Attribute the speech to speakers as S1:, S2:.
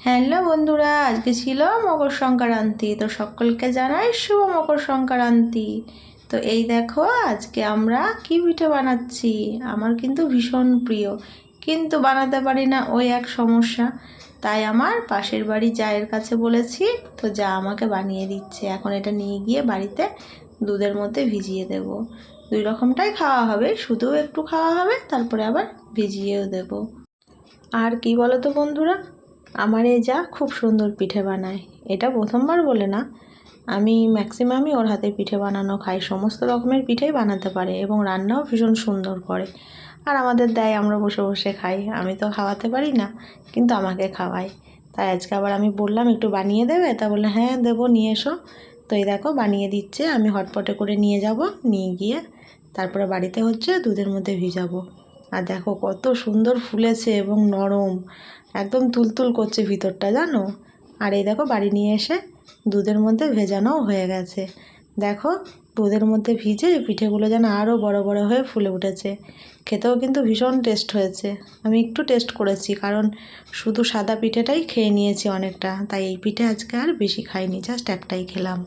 S1: Hello বন্ধুরা, আজকে ছিল মকর সংক্রান্তি। তো সকলকে জানাই শুভ মকর সংক্রান্তি। তো এই দেখো আজকে আমরা কি পিঠে বানাচ্ছি। আমার কিন্তু ভীষণ প্রিয়, কিন্তু বানাতে পারি না, ওই এক সমস্যা। তাই আমার পাশের বাড়ি জায়ের কাছে বলেছি, তো যা আমাকে বানিয়ে দিচ্ছে। এখন এটা নিয়ে গিয়ে বাড়িতে দুধের মধ্যে ভিজিয়ে দেব। দুই রকমটাই খাওয়া হবে, শুধুও একটু খাওয়া হবে, তারপরে আবার ভিজিয়েও দেব। আর কি বলো তো বন্ধুরা, আমার এই যা খুব সুন্দর পিঠে বানায়। এটা প্রথমবার বলে না, আমি ম্যাক্সিমামই ওর হাতে পিঠে বানানো খাই। সমস্ত রকমের পিঠেই বানাতে পারে এবং রান্নাও ভীষণ সুন্দর করে। আর আমাদের দেয়, আমরা বসে বসে খাই। আমি তো খাওয়াতে পারি না, কিন্তু আমাকে খাওয়ায়। তাই আজকে আবার আমি বললাম একটু বানিয়ে দেবে, তা বললে হ্যাঁ দেবো, নিয়ে এসো। তো এই দেখো বানিয়ে দিচ্ছে। আমি হটপটে করে নিয়ে যাব, নিয়ে গিয়ে তারপরে বাড়িতে দুধের মধ্যে ভিজাবো। আর দেখো কত সুন্দর ফুলেছে এবং নরম, একদম তুলতুল করছে ভিতরটা, জানো। আর এই দেখো বাড়ি নিয়ে এসে দুধের মধ্যে ভেজানোও হয়ে গেছে। দেখো দুধের মধ্যে ভিজে পিঠেগুলো যেন আরও বড় বড় হয়ে ফুলে উঠেছে। খেতেও কিন্তু ভীষণ টেস্ট হয়েছে। আমি একটু টেস্ট করেছি, কারণ শুধু সাদা পিঠেটাই খেয়ে নিয়েছি অনেকটা। তাই এই পিঠে আজকে আর বেশি খাইনি, জাস্ট একটাই খেলাম।